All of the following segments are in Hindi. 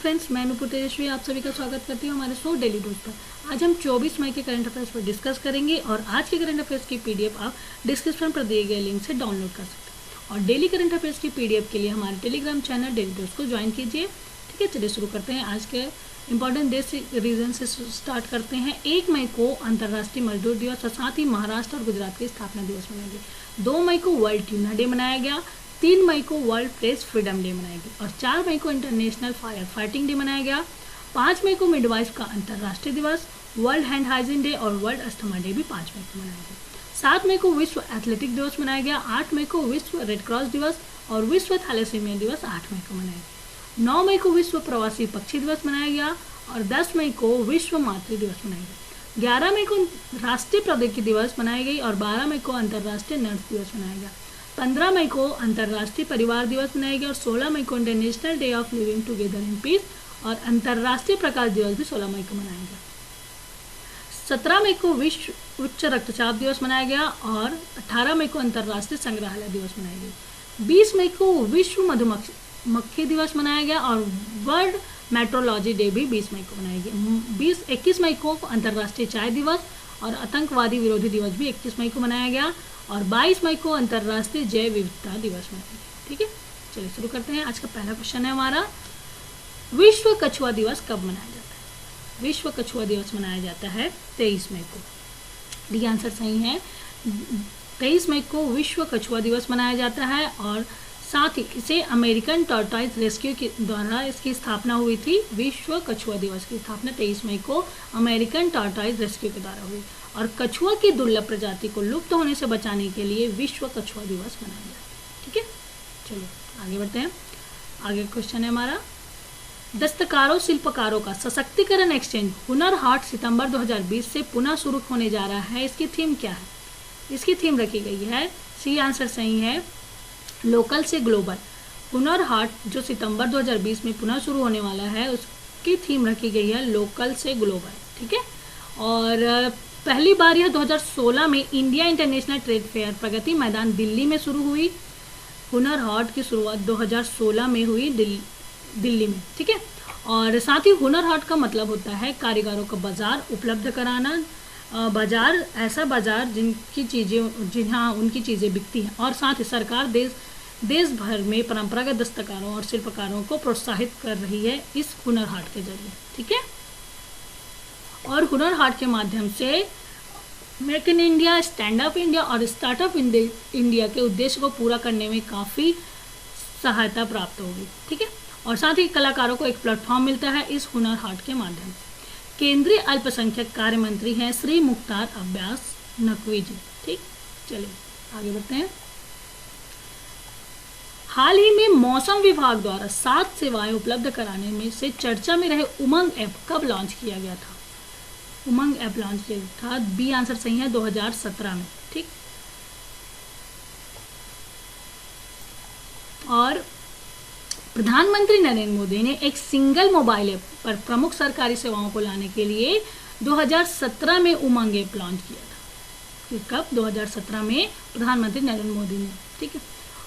फ्रेंड्स, मैं नुपुर तेजस्वी आप सभी का स्वागत करती हूँ हमारे शो डेली डोज पर। आज हम 24 मई के करंट अफेयर्स पर डिस्कस करेंगे और आज के करंट अफेयर्स की पीडीएफ आप डिस्क्रिप्शन पर दिए गए लिंक से डाउनलोड कर सकते हैं। और डेली करंट अफेयर्स की पीडीएफ के लिए हमारे टेलीग्राम चैनल डेली डोज को ज्वाइन कीजिए। ठीक है, चलिए शुरू करते हैं। आज के इंपॉर्टेंट डे से रीजन से स्टार्ट करते हैं। 1 मई को अंतर्राष्ट्रीय मजदूर दिवस और साथ ही महाराष्ट्र और गुजरात के स्थापना दिवस मनाएंगे। 2 मई को वर्ल्ड ट्यूना डे मनाया गया। 3 मई को वर्ल्ड प्रेस फ्रीडम डे मनाया गया और 4 मई को इंटरनेशनल फायर फाइटिंग डे मनाया गया। 5 मई को मिडवाइफ का अंतर्राष्ट्रीय दिवस, वर्ल्ड हैंड हाइजीन डे और वर्ल्ड अस्थमा डे भी 5 मई को मनाया गया। 7 मई को विश्व एथलेटिक दिवस मनाया गया। 8 मई को विश्व रेड क्रॉस दिवस और विश्व थैलेसीमिया दिवस 8 मई को मनाया गया। 9 मई को विश्व प्रवासी पक्षी दिवस मनाया गया और 10 मई को विश्व मातृ दिवस मनाया गया। 11 मई को राष्ट्रीय प्रौद्योगिकी दिवस मनाई गई और 12 मई को अंतर्राष्ट्रीय नर्स दिवस मनाया गया। 15 मई को अंतर्राष्ट्रीय परिवार दिवस मनाया गया और 16 मई को international day of living together in peace और अंतर्राष्ट्रीय प्रकाश दिवस भी 16 मई को मनाया गया। 17 मई को विश्व उच्च रक्तचाप दिवस मनाया गया और 18 मई को अंतर्राष्ट्रीय संग्रहालय दिवस मनाई गई। 20 मई को विश्व मधुमक्खी दिवस मनाया गया और वर्ल्ड मेट्रोलॉजी डे भी 20 मई को मनाया गया। 21 मई को अंतर्राष्ट्रीय चाय दिवस और आतंकवादी विरोधी दिवस भी 21 मई को मनाया गया और 22 मई को अंतर्राष्ट्रीय जैव विविधता दिवस मनाया गया। ठीक है, चलिए शुरू करते हैं। आज का पहला क्वेश्चन है हमारा, विश्व कछुआ दिवस कब मनाया जाता है? विश्व कछुआ दिवस मनाया जाता है 23 मई को। डी आंसर सही है। 23 मई को विश्व कछुआ दिवस मनाया जाता है और साथ ही इसे अमेरिकन टॉर्टॉइज रेस्क्यू के द्वारा इसकी स्थापना हुई थी। विश्व कछुआ दिवस की स्थापना 23 मई को अमेरिकन टॉर्टॉइज रेस्क्यू के द्वारा हुई और कछुआ की दुर्लभ प्रजाति को लुप्त होने से बचाने के लिए विश्व कछुआ दिवस मनाया जाता है। ठीक है, चलिए आगे बढ़ते हैं। आगे क्वेश्चन है हमारा, दस्तकारों शिल्पकारों का सशक्तिकरण एक्सचेंज हुनर हाट सितंबर 2020 से पुनः शुरू होने जा रहा है। इसकी थीम क्या है? इसकी थीम रखी गई है, सी आंसर सही है, लोकल से ग्लोबल। हुनर हाट जो सितंबर 2020 में पुनः शुरू होने वाला है उसकी थीम रखी गई है लोकल से ग्लोबल। ठीक है, और पहली बार यह 2016 में India international trade fair Pragati Maidan Delhi में शुरू हुई। हुनर हाट की शुरुआत 2016 में हुई दिल्ली में। ठीक है, और साथ ही हुनर हाट का मतलब होता है कारीगरों का बाजार उपलब्ध कराना। बाजार ऐसा बाजार जिनकी चीज़ें जहाँ उनकी चीज़ें बिकती हैं और साथ ही सरकार देश भर में परंपरागत दस्तकारों और शिल्पकारों को प्रोत्साहित कर रही है इस हुनर हाट के जरिए। ठीक है, और हुनर हाट के माध्यम से make in India, stand up India और स्टार्टअप इंडिया के उद्देश्य को पूरा करने में काफ़ी सहायता प्राप्त होगी। ठीक है, और साथ ही कलाकारों को एक प्लेटफॉर्म मिलता है इस हुनर हाट के माध्यम से। केंद्रीय अल्पसंख्यक कार्य मंत्री हैं श्री मुख्तार अब्बास नकवी जी। ठीक, चलिए आगे बढ़ते हैं। हाल ही में मौसम विभाग द्वारा 7 सेवाएं उपलब्ध कराने में से चर्चा में रहे उमंग ऐप कब लॉन्च किया गया था? उमंग ऐप लॉन्च किया था, बी आंसर सही है, 2017 में। ठीक, और प्रधानमंत्री नरेंद्र मोदी ने एक सिंगल मोबाइल ऐप पर प्रमुख सरकारी सेवाओं को लाने के लिए 2017 में उमंग ऐप लॉन्च किया था। कब? 2017 में प्रधानमंत्री नरेंद्र मोदी ने। ठीक है,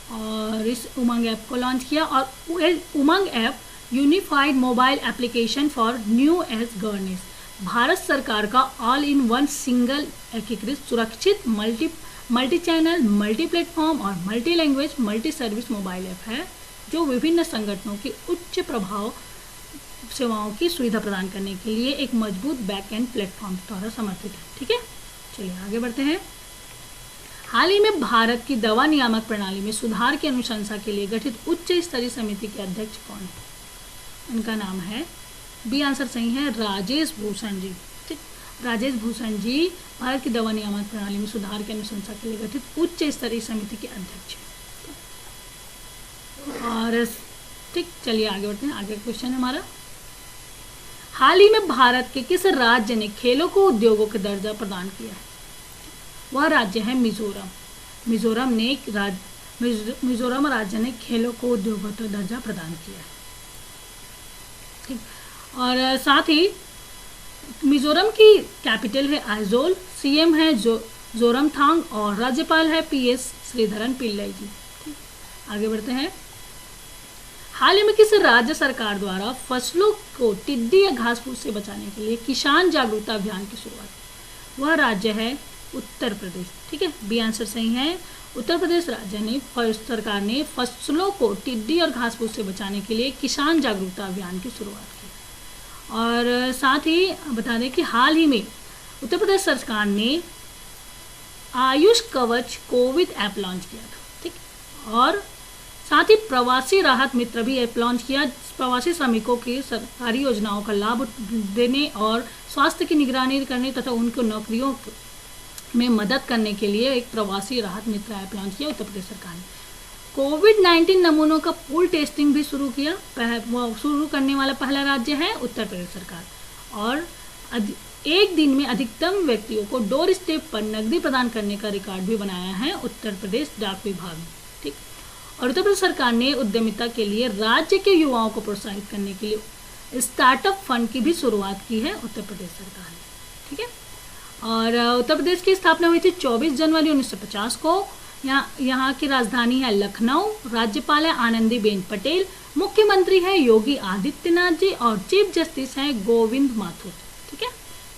और इस उमंग ऐप को लॉन्च किया और Umang app unified mobile application for new age governance Bharat सरकार का ऑल इन वन सिंगल एकीकृत सुरक्षित मल्टी चैनल, मल्टी प्लेटफॉर्म और multi language multi service mobile app है जो विभिन्न संगठनों की उच्च प्रभाव सेवाओं की सुविधा प्रदान करने के लिए एक मजबूत बैक एंड प्लेटफॉर्म द्वारा समर्थित है। ठीक है, चलिए आगे बढ़ते हैं। हाल ही में भारत की दवा नियामक प्रणाली में सुधार की अनुशंसा के लिए गठित उच्च स्तरीय समिति के अध्यक्ष कौन है? उनका नाम है, बी आंसर सही है, राजेश भूषण जी। ठीक, राजेश भूषण जी भारत की दवा नियामक प्रणाली में सुधार की अनुशंसा के लिए गठित उच्च स्तरीय समिति के अध्यक्ष हैं। और ठीक, चलिए आगे बढ़ते हैं। आगे क्वेश्चन है हमारा, हाल ही में भारत के किस राज्य ने खेलों को उद्योगों का दर्जा प्रदान किया है? वह राज्य है मिजोरम। मिजोरम राज्य ने खेलों को उद्योगों का दर्जा प्रदान किया है। ठीक, और साथ ही मिजोरम की कैपिटल है आइजोल, सीएम है जोरमथांग और राज्यपाल है PS श्रीधरन पिल्लाई जी। ठीक, आगे बढ़ते हैं। हाल ही में किस राज्य सरकार द्वारा फसलों को टिड्डी या घास फूस से बचाने के लिए किसान जागरूकता अभियान की शुरुआत की? वह राज्य है उत्तर प्रदेश। ठीक है, बी आंसर सही है। उत्तर प्रदेश राज्य ने सरकार ने फसलों को टिड्डी और घास फूस से बचाने के लिए किसान जागरूकता अभियान की शुरुआत की। और साथ ही बता दें कि हाल ही में उत्तर प्रदेश सरकार ने आयुष कवच कोविड ऐप लॉन्च किया था। ठीक, और साथ ही प्रवासी राहत मित्र भी ऐप लॉन्च किया। प्रवासी श्रमिकों की सरकारी योजनाओं का लाभ देने और स्वास्थ्य की निगरानी करने तथा उनको नौकरियों में मदद करने के लिए एक प्रवासी राहत मित्र ऐप लॉन्च किया उत्तर प्रदेश सरकार ने। कोविड-19 नमूनों का पूल टेस्टिंग भी शुरू किया। शुरू करने वाला पहला राज्य है उत्तर प्रदेश सरकार। और एक दिन में अधिकतम व्यक्तियों को डोर स्टेप पर नकदी प्रदान करने का रिकॉर्ड भी बनाया है उत्तर प्रदेश डाक विभाग ने। ठीक, और उत्तर प्रदेश सरकार ने उद्यमिता के लिए राज्य के युवाओं को प्रोत्साहित करने के लिए स्टार्टअप फंड की भी शुरुआत की है उत्तर प्रदेश सरकार ने। ठीक है, और उत्तर प्रदेश की स्थापना हुई थी 24 जनवरी 1950 को। यहाँ की राजधानी है लखनऊ। राज्यपाल है आनंदीबेन पटेल। मुख्यमंत्री है योगी आदित्यनाथ जी और चीफ जस्टिस हैं गोविंद माथुर। ठीक है,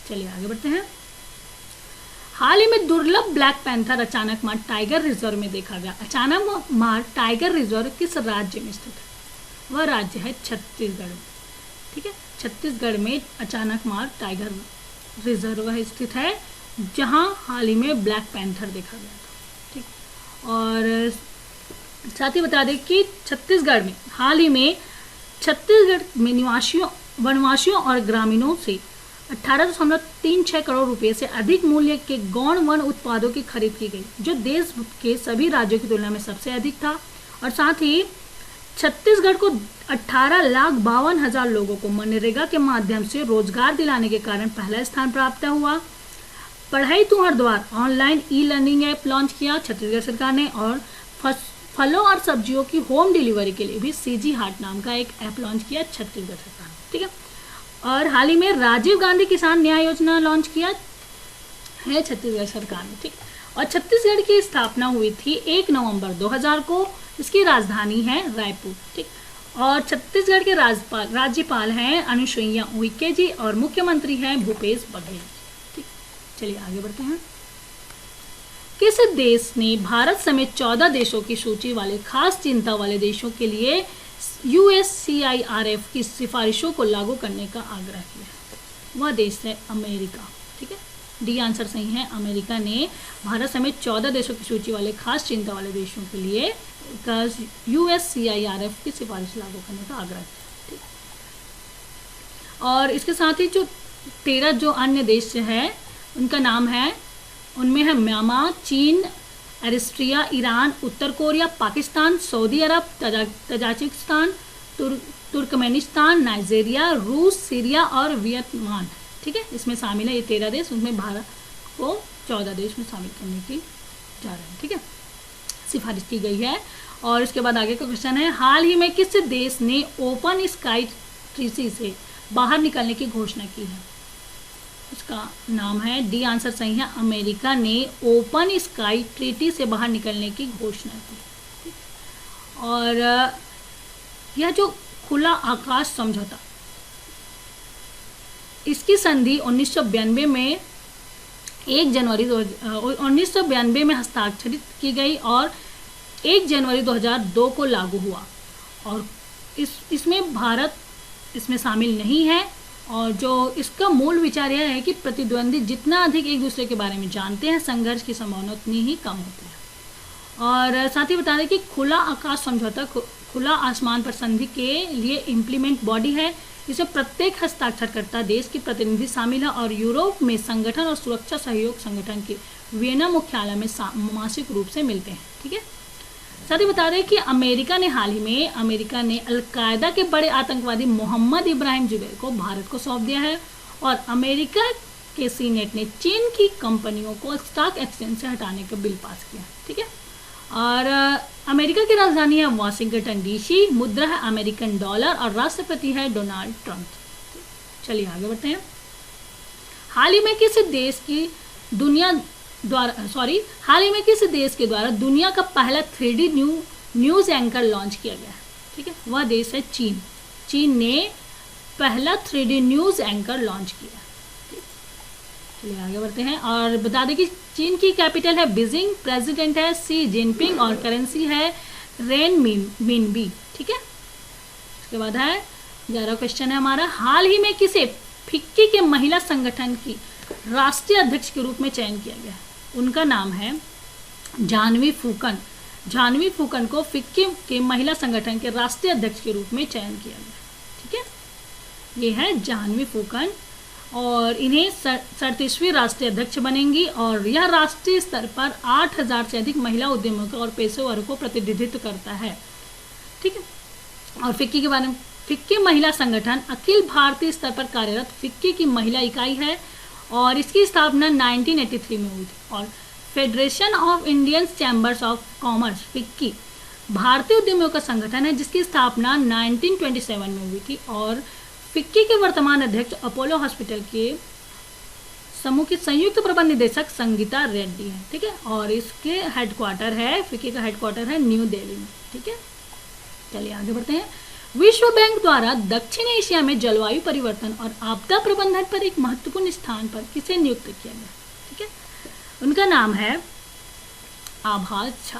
चलिए आगे बढ़ते हैं। हाल ही में दुर्लभ ब्लैक पैंथर अचानक मार टाइगर रिजर्व में देखा गया। अचानक मार टाइगर रिजर्व किस राज्य में स्थित है? वह राज्य है छत्तीसगढ़ में। ठीक है, छत्तीसगढ़ में अचानक मार टाइगर रिजर्व स्थित है, जहां हाल ही में ब्लैक पैंथर देखा गया था। ठीक, और साथ ही बता दें कि छत्तीसगढ़ में हाल ही में छत्तीसगढ़ में वनवासियों और ग्रामीणों से 18.36 करोड़ रुपए से अधिक मूल्य के गौण वन उत्पादों की खरीद की गई, जो देश के सभी राज्यों की तुलना में सबसे अधिक था। और साथ ही छत्तीसगढ़ को 18,52,000 लोगों को मनरेगा के माध्यम से रोजगार दिलाने के कारण पहला स्थान प्राप्त हुआ। पढ़ाई तुम्हारे द्वार online e learning app launch किया छत्तीसगढ़ सरकार ने। और फलों और सब्जियों की होम डिलीवरी के लिए भी सीजी हाट नाम का एक ऐप लॉन्च किया छत्तीसगढ़ सरकार ने। ठीक है, और हाल ही में राजीव गांधी किसान न्याय योजना लॉन्च किया है छत्तीसगढ़ सरकार ने। ठीक, और छत्तीसगढ़ की स्थापना हुई थी 1 नवंबर 2000 को। इसकी राजधानी है रायपुर। ठीक, और छत्तीसगढ़ के राज्यपाल हैं अनुसुईया उइके जी और मुख्यमंत्री हैं भूपेश बघेल। ठीक, चलिए आगे बढ़ते हैं। किस देश ने भारत समेत 14 देशों की सूची वाले खास चिंता वाले देशों के लिए USCIRF की सिफारिशों को लागू करने का आग्रह किया है? वह देश है अमेरिका। ठीक है, डी आंसर सही है। अमेरिका ने भारत समेत 14 देशों की सूची वाले खास चिंता वाले देशों के लिए USCIRF की सिफारिश लागू करने का आग्रह किया। ठीक, और इसके साथ ही जो 13 जो अन्य देश है उनका नाम है, उनमें है म्यांमार, चीन, एरिस्ट्रिया, ईरान, उत्तर कोरिया, पाकिस्तान, सऊदी अरब, तजाकिस्तान, तुर्कमेनिस्तान, नाइजीरिया, रूस, सीरिया और वियतनाम। ठीक है, इसमें शामिल है ये 13 देश। उसमें भारत को 14 देश में शामिल करने की जा रहे हैं। ठीक है, सिफारिश की गई है। और इसके बाद आगे का क्वेश्चन है, हाल ही में किस देश ने ओपन स्काई ट्रीटी से बाहर निकलने की घोषणा की है? उसका नाम है, डी आंसर सही है, अमेरिका ने ओपन स्काई ट्रीटी से बाहर निकलने की घोषणा की। और यह जो खुला आकाश समझौता, इसकी संधि 1992 में 1 जनवरी 1992 में हस्ताक्षरित की गई और 1 जनवरी 2002 को लागू हुआ। और इसमें भारत इसमें शामिल नहीं है। और जो इसका मूल विचार यह है कि प्रतिद्वंदी जितना अधिक एक दूसरे के बारे में जानते हैं, संघर्ष की संभावना उतनी ही कम होती है। और साथ ही बता दें कि खुला आकाश समझौता खुला आसमान पर संधि के लिए इम्प्लीमेंट बॉडी है। इसमें प्रत्येक हस्ताक्षरकर्ता देश के प्रतिनिधि शामिल है और यूरोप में संगठन और सुरक्षा सहयोग संगठन के वियना मुख्यालय में मासिक रूप से मिलते हैं। ठीक है, साथ ही बता दें कि अमेरिका ने हाल ही में अलकायदा के बड़े आतंकवादी मोहम्मद इब्राहिम जुबैर को भारत को सौंप दिया है। और अमेरिका के सीनेट ने चीन की कंपनियों को स्टॉक एक्सचेंज से हटाने का बिल पास किया। ठीक है, और अमेरिका की राजधानी है वाशिंगटन DC, मुद्रा है अमेरिकन डॉलर और राष्ट्रपति है डोनाल्ड ट्रंप। चलिए आगे बढ़ते हैं। हाल ही में किस देश के द्वारा दुनिया का पहला 3D न्यूज़ एंकर लॉन्च किया गया है? ठीक है, वह देश है चीन। चीन ने पहला 3D न्यूज़ एंकर लॉन्च किया। चलिए आगे बढ़ते हैं और बता दें कि चीन की कैपिटल है बीजिंग, प्रेसिडेंट है सी जिनपिंग और करेंसी है रेन मिनबी। ठीक है, उसके बाद है 11वां क्वेश्चन है हमारा, हाल ही में किसे फिक्की के महिला संगठन की राष्ट्रीय अध्यक्ष के रूप में चयन किया गया है? उनका नाम है जानवी फूकन। जानवी फूकन को फिक्की के महिला संगठन के राष्ट्रीय अध्यक्ष के रूप में चयन किया गया। ठीक है, ये है जानवी फूकन और इन्हें 37वीं राष्ट्रीय अध्यक्ष बनेंगी और यह राष्ट्रीय स्तर पर 8000 से अधिक महिला उद्यमियों और पेशेवरों को प्रतिनिधित्व करता है। ठीक है, और फिक्की के बारे में, फिक्की महिला संगठन अखिल भारतीय स्तर पर कार्यरत फिक्की की महिला इकाई है और इसकी स्थापना 1983 में हुई थी। और federation of Indian chambers of commerce FICCI भारतीय उद्यमियों का संगठन है जिसकी स्थापना 1927 में हुई थी। और फिक्की के वर्तमान अध्यक्ष अपोलो हॉस्पिटल के समूह की संयुक्त प्रबंध निदेशक संगीता रेड्डी है। ठीक है, और इसके हेडक्वार्टर है, फिक्की का हेडक्वार्टर है न्यू दिल्ली में। ठीक है, चलिए आगे बढ़ते हैं। विश्व बैंक द्वारा दक्षिण एशिया में जलवायु परिवर्तन और आपदा प्रबंधन पर एक महत्वपूर्ण स्थान पर किसे नियुक्त किया गया? ठीक है, उनका नाम है आभास झा।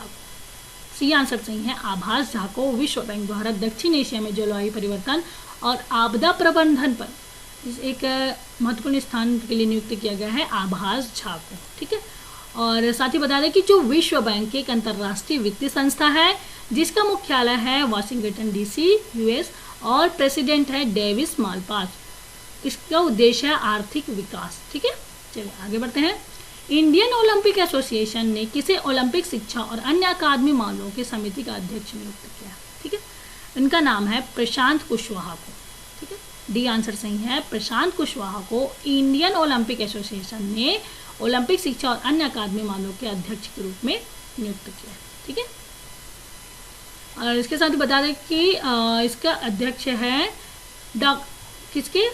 सी आंसर सही है, आभास झा को विश्व बैंक द्वारा दक्षिण एशिया में जलवायु परिवर्तन और आपदा प्रबंधन पर एक महत्वपूर्ण स्थान के लिए नियुक्त किया गया है आभास झा को। ठीक है, और साथ ही बता दें कि जो विश्व बैंक एक अंतर्राष्ट्रीय वित्तीय संस्था है जिसका मुख्यालय है वाशिंगटन डीसी यूएस और प्रेसिडेंट है डेविस मालपास। इसका उद्देश्य है आर्थिक विकास। ठीक है, चलिए आगे बढ़ते हैं। इंडियन ओलंपिक एसोसिएशन ने किसे ओलंपिक शिक्षा और अन्य अकादमी मामलों की समिति का अध्यक्ष नियुक्त किया? ठीक है, इनका नाम है प्रशांत कुशवाहा को। ठीक है, डी आंसर सही है, प्रशांत कुशवाहा को इंडियन ओलंपिक एसोसिएशन ने ओलंपिक शिक्षा और अन्य अकादमी मामलों के अध्यक्ष के रूप में नियुक्त किया। ठीक है, और इसके साथ ही बता दें कि इसका अध्यक्ष है किसके?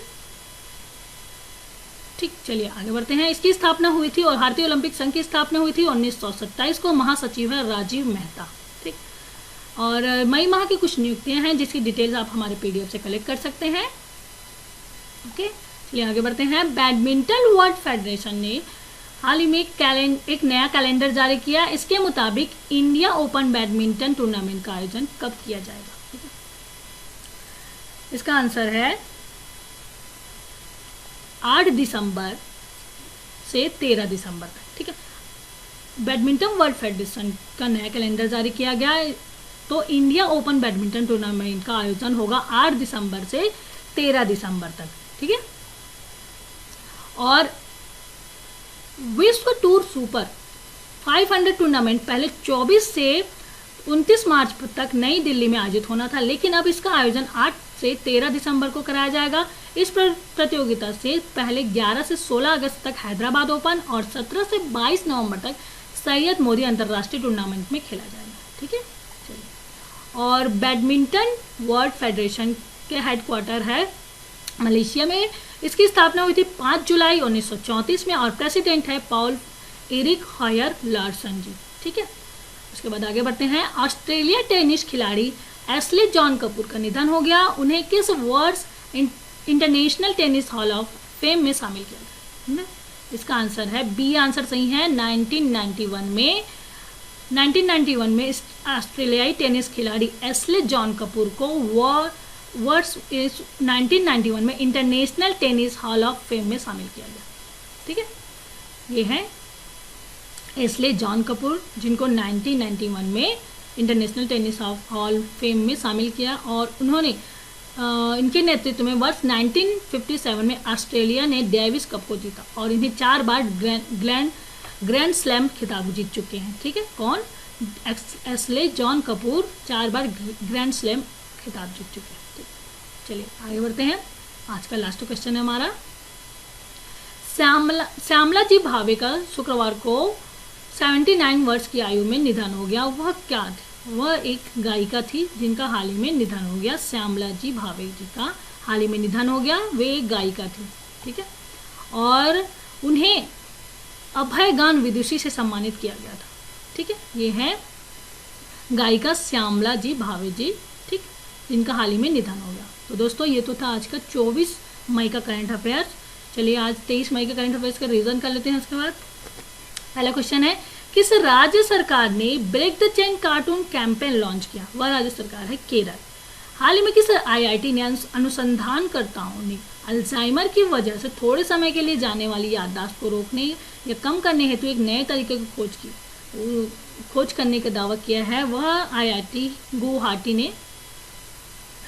ठीक, चलिए आगे बढ़ते हैं। इसकी स्थापना हुई थी और भारतीय ओलंपिक संघ की स्थापना हुई थी 1927 को। महासचिव है राजीव मेहता। ठीक, और मई माह की कुछ नियुक्तियां हैं जिसकी डिटेल्स आप हमारे पीडीएफ से कलेक्ट कर सकते हैं। ओके, चलिए आगे बढ़ते हैं। बैडमिंटन वर्ल्ड फेडरेशन ने हाल ही में एक नया कैलेंडर जारी किया। इसके मुताबिक इंडिया ओपन बैडमिंटन टूर्नामेंट का आयोजन कब किया जाएगा? ठीक है, इसका आंसर है 8 दिसंबर से 13 दिसंबर तक। ठीक है, बैडमिंटन वर्ल्ड फेडरेशन का नया कैलेंडर जारी किया गया है तो इंडिया ओपन बैडमिंटन टूर्नामेंट का आयोजन होगा 8 दिसंबर से 13 दिसंबर तक। ठीक है, और विश्व टूर सुपर 500 टूर्नामेंट पहले 24 से 29 मार्च तक नई दिल्ली में आयोजित होना था, लेकिन अब इसका आयोजन 8 से 13 दिसंबर को कराया जाएगा। इस प्रतियोगिता से पहले 11 से 16 अगस्त तक हैदराबाद ओपन और 17 से 22 नवंबर तक सैयद मोदी अंतर्राष्ट्रीय टूर्नामेंट में खेला जाएगा। ठीक है, चलिए, और बैडमिंटन वर्ल्ड फेडरेशन के हेडक्वार्टर है मलेशिया में। इसकी स्थापना हुई थी 5 जुलाई 1934 में और प्रेसिडेंट है पॉल एरिक हॉयर लार्सन जी। ठीक है, उसके बाद आगे बढ़ते हैं। ऑस्ट्रेलिया टेनिस खिलाड़ी एशले जॉन कपूर का निधन हो गया। उन्हें किस वर्ष international tennis hall of fame में शामिल किया गया? इसका आंसर है बी आंसर सही है, 1991 में ऑस्ट्रेलियाई टेनिस खिलाड़ी एशले जॉन कपूर को वर्ष 1991 में international tennis hall of fame में शामिल किया गया। ठीक है, ये है एशले जॉन कपूर जिनको 1991 में इंटरनेशनल टेनिस हॉल फेम में शामिल किया और उन्होंने इनके नेतृत्व में वर्ष 1957 में ऑस्ट्रेलिया ने डेविस कप को जीता और इन्हें 4 बार ग्रैंड स्लैम खिताब जीत चुके हैं। ठीक है, कौन? एशले जॉन कपूर 4 बार ग्रैंड स्लैम खिताब जीत चुके हैं। चलिए आगे बढ़ते हैं। आज का लास्ट क्वेश्चन है हमारा, श्यामला जी भावे का शुक्रवार को 79 वर्ष की आयु में निधन हो गया। वह क्या थी? वह एक गायिका थी जिनका हाल ही में निधन हो गया। श्यामला जी भावे जी का हाल ही में निधन हो गया। वे एक गायिका थी। ठीक है, और उन्हें अभय गान विदुषी से सम्मानित किया गया था। ठीक है, ये है गायिका श्यामला जी भावे जी। ठीक, जिनका हाल ही में निधन हो गया। तो दोस्तों ये तो था आज का 24 मई का करंट अफेयर्स। चलिए आज 23 मई के करंट अफेयर्स का रीजन कर लेते हैं। उसके बाद पहला क्वेश्चन है, किस राज्य सरकार ने break the chain cartoon campaign launch किया? वह राज्य सरकार है केरल। हाल ही में किस IIT ने अनुसंधानकर्ताओं ने अल्जाइमर की वजह से थोड़े समय के लिए जाने वाली याददाश्त को रोकने या कम करने हेतु एक नए तरीके की खोज करने का दावा किया है? वह IIT गुवाहाटी ने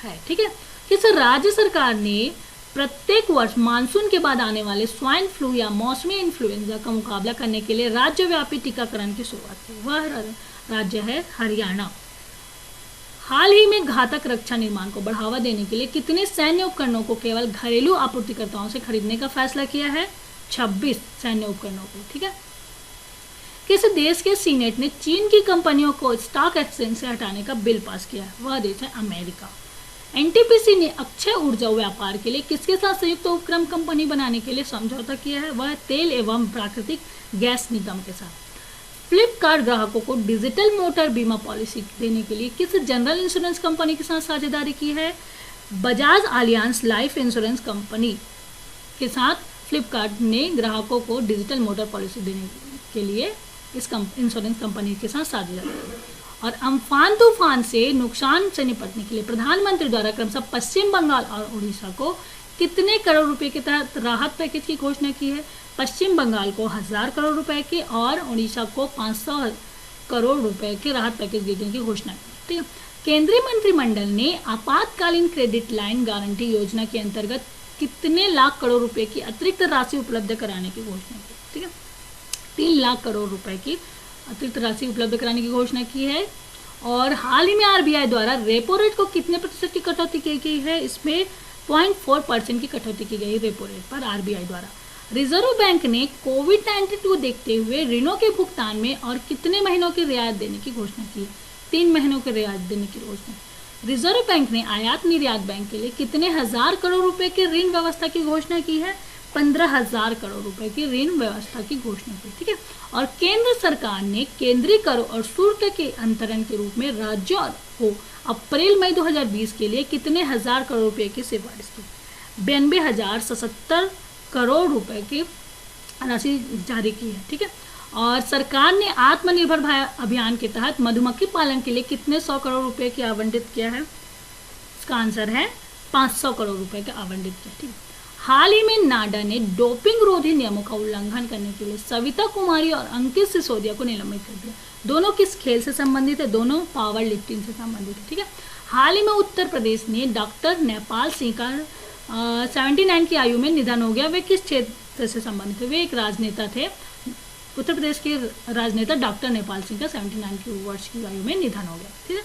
है। ठीक है। किस राज्य सरकार ने प्रत्येक वर्ष मानसून के बाद आने वाले स्वाइन फ्लू या मौसमी इन्फ्लुएंजा का मुकाबला करने के लिए राज्यव्यापी टीकाकरण की शुरुआत की? वह राज्य है हरियाणा। हाल ही में घातक रक्षा निर्माण को बढ़ावा देने के लिए कितने सैन्य उपकरणों को केवल घरेलू आपूर्तिकर्ताओं से खरीदने का फैसला किया है? 26 सैन्य उपकरणों को। ठीक है। किस देश के सीनेट ने चीन की कंपनियों को स्टॉक एक्सचेंज से हटाने का बिल पास किया है? वह देश है अमेरिका। NTPC ने अक्षय ऊर्जा व्यापार के लिए किसके साथ संयुक्त उपक्रम कंपनी बनाने के लिए समझौता किया है? वह तेल एवं प्राकृतिक गैस निगम के साथ। फ्लिपकार्ट ग्राहकों को डिजिटल मोटर बीमा पॉलिसी देने के लिए किस जनरल इंश्योरेंस कंपनी के साथ साझेदारी की है? Bajaj Allianz life insurance company के साथ फ्लिपकार्ट ने ग्राहकों को डिजिटल मोटर पॉलिसी देने के लिए इस इंश्योरेंस कंपनी के साथ साझेदारी की। और अम्फान तूफान से नुकसान से निपटने के लिए प्रधानमंत्री द्वारा क्रमशः पश्चिम बंगाल और उड़ीसा को कितने करोड़ रुपए के तहत राहत पैकेज की घोषणा की है? पश्चिम बंगाल को 1000 करोड़ रुपए के और उड़ीसा को 500 करोड़ रुपए के राहत पैकेज देने की घोषणा की। ठीक है। केंद्रीय मंत्रिमंडल ने आपातकालीन क्रेडिट लाइन गारंटी योजना के अंतर्गत कितने लाख करोड़ रुपए की अतिरिक्त राशि उपलब्ध कराने की घोषणा की? ठीक है। 3 लाख करोड़ रुपए की अतिरिक्त राशि उपलब्ध कराने की घोषणा की है। और हाल ही में RBI द्वारा रेपो रेट को कितने प्रतिशत की कटौती की गई है? इसमें 0.4% की कटौती की गई रेपो रेट पर RBI द्वारा। रिजर्व बैंक ने कोविड-19 को देखते हुए ऋणों के भुगतान में और कितने महीनों की रियायत देने की घोषणा की है? 3 महीनों की रियायत देने की घोषणा। रिजर्व बैंक ने आयात निर्यात बैंक के लिए कितने हजार करोड़ रुपए की ऋण व्यवस्था की घोषणा की है? 15,000 करोड़ रुपए की ऋण व्यवस्था की घोषणा की। ठीक है। और केंद्र सरकार ने केंद्रीय कर और शुल्क के अंतरण के रूप में राज्यों को अप्रैल मई 2020 के लिए कितने हजार करोड़ रुपए की सिफारिश की? 92,077 करोड़ रुपए की राशि जारी की है। ठीक है। और सरकार ने आत्मनिर्भर भारत अभियान के तहत मधुमक्खी पालन के लिए कितने 100 करोड़ रुपए की आवंटित किया है? इसका आंसर है 500 करोड़ रुपए का आवंटित किया। ठीक है। हाल ही में नाडा ने डोपिंग रोधी नियमों का उल्लंघन करने के लिए सविता कुमारी और अंकित सिसोदिया को निलंबित कर दिया। दोनों किस खेल से संबंधित है? दोनों पावर लिफ्टिंग से संबंधित है। ठीक है। हाल ही में उत्तर प्रदेश ने डॉक्टर नेपाल सिंह का 79 की आयु में निधन हो गया। वे किस क्षेत्र से संबंधित थे? वे एक राजनेता थे। उत्तर प्रदेश के राजनेता डॉक्टर नेपाल सिंह का 79 वर्ष की आयु में निधन हो गया। ठीक है।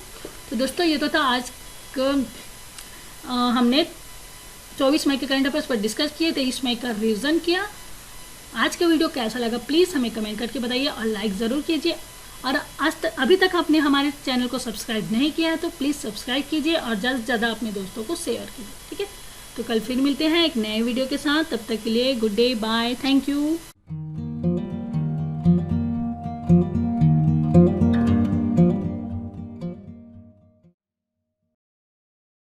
तो दोस्तों ये तो था आज हमने 24 मई के करंट अफेयर्स पर डिस्कस किए, 23 मई का रिवीजन किया। आज का वीडियो कैसा लगा प्लीज़ हमें कमेंट करके बताइए और लाइक ज़रूर कीजिए। और अभी तक आपने हमारे चैनल को सब्सक्राइब नहीं किया है तो प्लीज़ सब्सक्राइब कीजिए और ज़्यादा से ज़्यादा अपने दोस्तों को शेयर कीजिए। ठीक है। तो कल फिर मिलते हैं एक नए वीडियो के साथ। तब तक के लिए good day, bye, thank you.